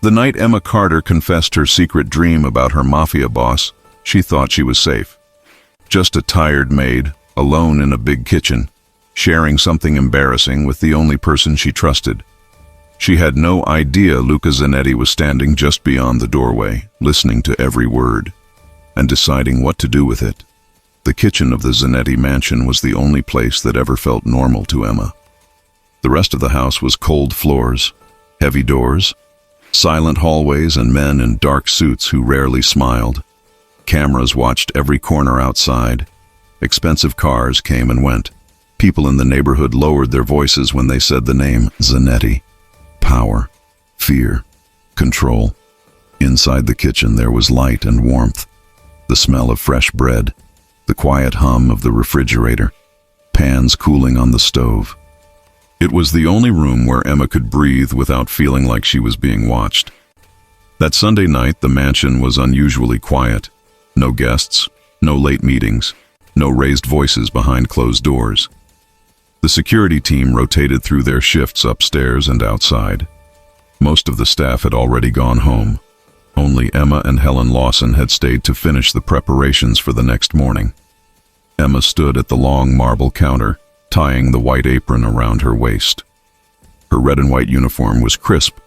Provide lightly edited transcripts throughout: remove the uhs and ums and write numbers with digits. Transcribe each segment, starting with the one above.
The night Emma Carter confessed her secret dream about her mafia boss, she thought she was safe. Just a tired maid, alone in a big kitchen, sharing something embarrassing with the only person she trusted. She had no idea Luca Zanetti was standing just beyond the doorway, listening to every word, and deciding what to do with it. The kitchen of the Zanetti mansion was the only place that ever felt normal to Emma. The rest of the house was cold floors, heavy doors, silent hallways, and men in dark suits who rarely smiled. Cameras watched every corner outside. Expensive cars came and went. People in the neighborhood lowered their voices when they said the name Zanetti. Power, fear, control. Inside the kitchen there was light and warmth, the smell of fresh bread, the quiet hum of the refrigerator, pans cooling on the stove. It was the only room where Emma could breathe without feeling like she was being watched. That Sunday night, the mansion was unusually quiet. No guests, no late meetings, no raised voices behind closed doors. The security team rotated through their shifts upstairs and outside. Most of the staff had already gone home. Only Emma and Helen Lawson had stayed to finish the preparations for the next morning. Emma stood at the long marble counter, tying the white apron around her waist. Her red and white uniform was crisp.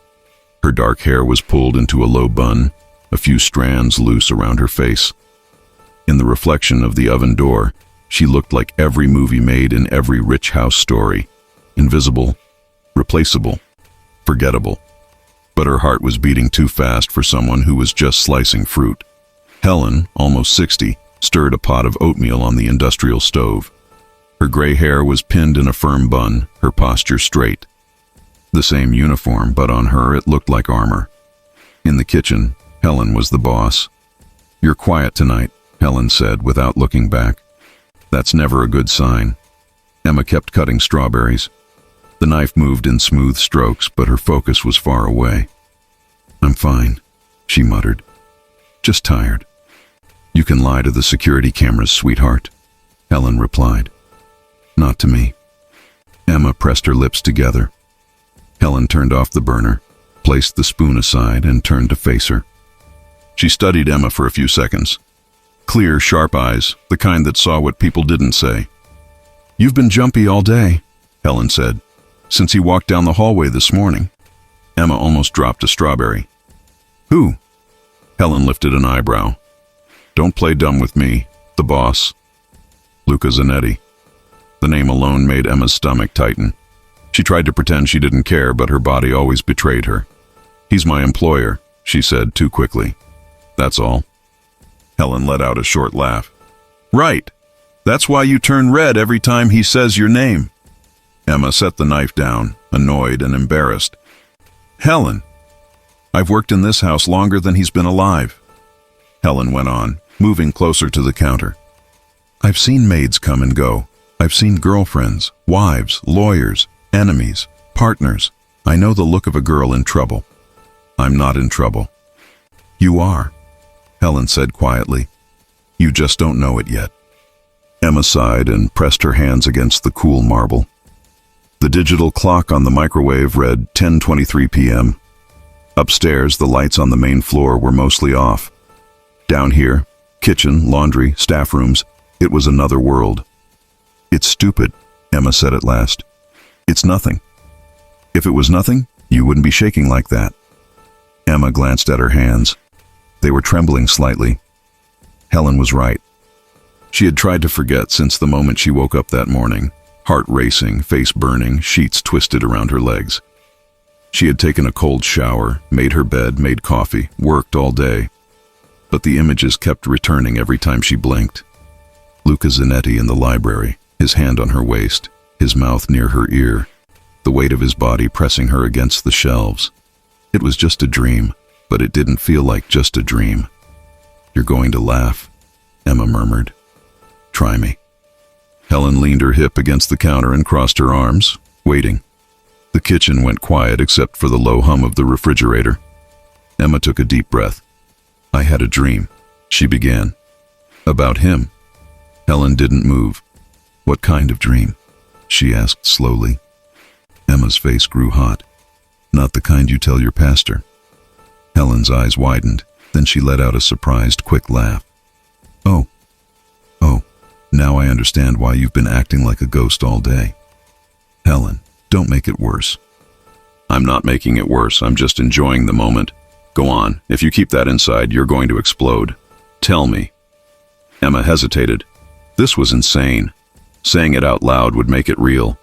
Her dark hair was pulled into a low bun, a few strands loose around her face. In the reflection of the oven door, she looked like every movie made in every rich house story. Invisible, replaceable, forgettable. But her heart was beating too fast for someone who was just slicing fruit. Helen, almost 60, stirred a pot of oatmeal on the industrial stove. Her gray hair was pinned in a firm bun, her posture straight. The same uniform, but on her it looked like armor. In the kitchen, Helen was the boss. "You're quiet tonight," Helen said without looking back. "That's never a good sign." Emma kept cutting strawberries. The knife moved in smooth strokes, but her focus was far away. "I'm fine," she muttered. "Just tired." "You can lie to the security cameras, sweetheart," Helen replied. "Not to me." Emma pressed her lips together. Helen turned off the burner, placed the spoon aside, and turned to face her. She studied Emma for a few seconds. Clear, sharp eyes, the kind that saw what people didn't say. "You've been jumpy all day," Helen said, "since he walked down the hallway this morning." Emma almost dropped a strawberry. "Who?" Helen lifted an eyebrow. "Don't play dumb with me, the boss." "Luca Zanetti." The name alone made Emma's stomach tighten. She tried to pretend she didn't care, but her body always betrayed her. "He's my employer," she said too quickly. "That's all." Helen let out a short laugh. "Right. That's why you turn red every time he says your name." Emma set the knife down, annoyed and embarrassed. "Helen, I've worked in this house longer than he's been alive." Helen went on, moving closer to the counter. "I've seen maids come and go. I've seen girlfriends, wives, lawyers, enemies, partners. I know the look of a girl in trouble. I'm not in trouble." "You are," Helen said quietly. "You just don't know it yet." Emma sighed and pressed her hands against the cool marble. The digital clock on the microwave read 10:23 p.m. Upstairs, the lights on the main floor were mostly off. Down here, kitchen, laundry, staff rooms, it was another world. "It's stupid," Emma said at last. "It's nothing. If it was nothing, you wouldn't be shaking like that." Emma glanced at her hands. They were trembling slightly. Helen was right. She had tried to forget since the moment she woke up that morning, heart racing, face burning, sheets twisted around her legs. She had taken a cold shower, made her bed, made coffee, worked all day. But the images kept returning every time she blinked. Luca Zanetti in the library, his hand on her waist, his mouth near her ear, the weight of his body pressing her against the shelves. It was just a dream, but it didn't feel like just a dream. "You're going to laugh," Emma murmured. "Try me." Helen leaned her hip against the counter and crossed her arms, waiting. The kitchen went quiet except for the low hum of the refrigerator. Emma took a deep breath. "I had a dream," she began. "About him." Helen didn't move. "What kind of dream?" she asked slowly. Emma's face grew hot. "Not the kind you tell your pastor." Helen's eyes widened. Then she let out a surprised, quick laugh. Oh, now I understand why you've been acting like a ghost all day. Helen, don't make it worse. I'm not making it worse. I'm just enjoying the moment. Go on. If you keep that inside, you're going to explode. Tell me. Emma hesitated. This was insane. Saying it out loud would make it real.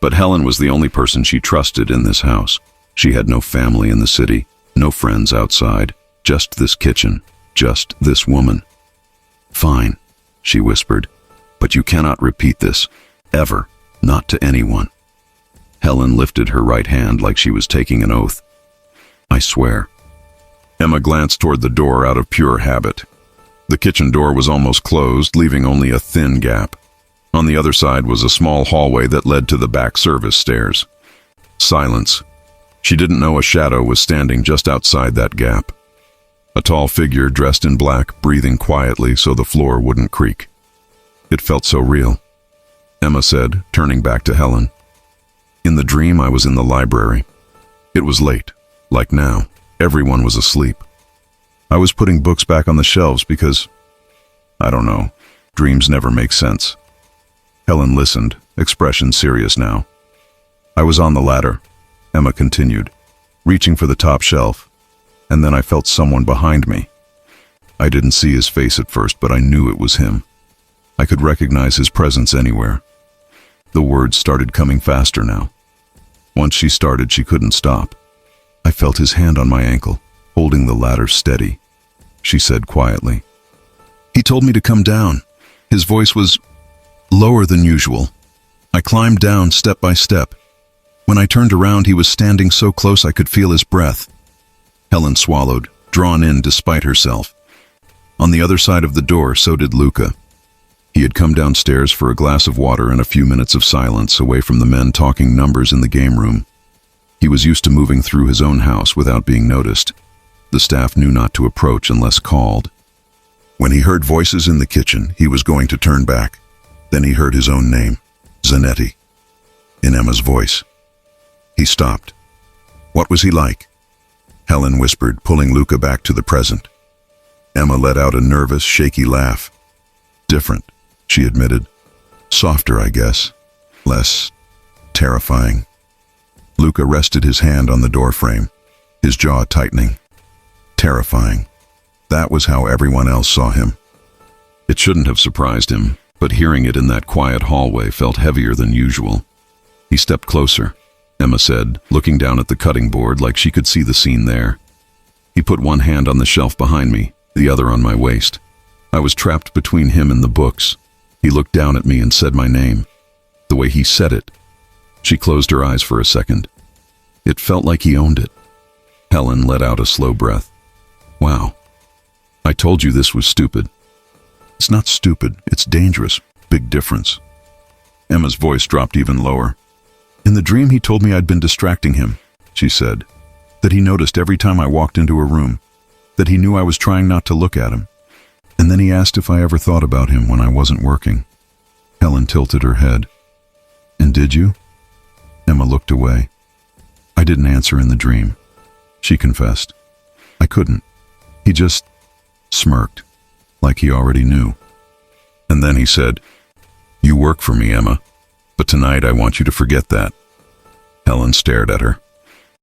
But Helen was the only person she trusted in this house. She had no family in the city, no friends outside, just this kitchen, just this woman. Fine, she whispered, but you cannot repeat this, ever, not to anyone. Helen lifted her right hand like she was taking an oath. I swear. Emma glanced toward the door out of pure habit. The kitchen door was almost closed, leaving only a thin gap. On the other side was a small hallway that led to the back service stairs. Silence. She didn't know a shadow was standing just outside that gap. A tall figure dressed in black, breathing quietly so the floor wouldn't creak. It felt so real. Emma said, turning back to Helen. In the dream, I was in the library. It was late, like now. Everyone was asleep. I was putting books back on the shelves because, I don't know, dreams never make sense. Helen listened, expression serious now. I was on the ladder, Emma continued, reaching for the top shelf, and then I felt someone behind me. I didn't see his face at first, but I knew it was him. I could recognize his presence anywhere. The words started coming faster now. Once she started, she couldn't stop. I felt his hand on my ankle, holding the ladder steady. She said quietly. He told me to come down. His voice was lower than usual. I climbed down step by step. When I turned around, he was standing so close I could feel his breath. Helen swallowed, drawn in despite herself. On the other side of the door, so did Luca. He had come downstairs for a glass of water and a few minutes of silence away from the men talking numbers in the game room. He was used to moving through his own house without being noticed. The staff knew not to approach unless called. When he heard voices in the kitchen, he was going to turn back. Then he heard his own name, Zanetti, in Emma's voice. He stopped. What was he like? Helen whispered, pulling Luca back to the present. Emma let out a nervous, shaky laugh. Different, she admitted. Softer, I guess. Less terrifying. Luca rested his hand on the doorframe, his jaw tightening. Terrifying. That was how everyone else saw him. It shouldn't have surprised him, but hearing it in that quiet hallway felt heavier than usual. He stepped closer, Emma said, looking down at the cutting board like she could see the scene there. He put one hand on the shelf behind me, the other on my waist. I was trapped between him and the books. He looked down at me and said my name. The way he said it. She closed her eyes for a second. It felt like he owned it. Helen let out a slow breath. Wow. I told you this was stupid. It's not stupid, it's dangerous. Big difference. Emma's voice dropped even lower. In the dream he told me I'd been distracting him, she said. That he noticed every time I walked into a room. That he knew I was trying not to look at him. And then he asked if I ever thought about him when I wasn't working. Helen tilted her head. And did you? Emma looked away. I didn't answer in the dream, she confessed. I couldn't. He just smirked, like he already knew. And then he said, You work for me, Emma, but tonight I want you to forget that. Helen stared at her.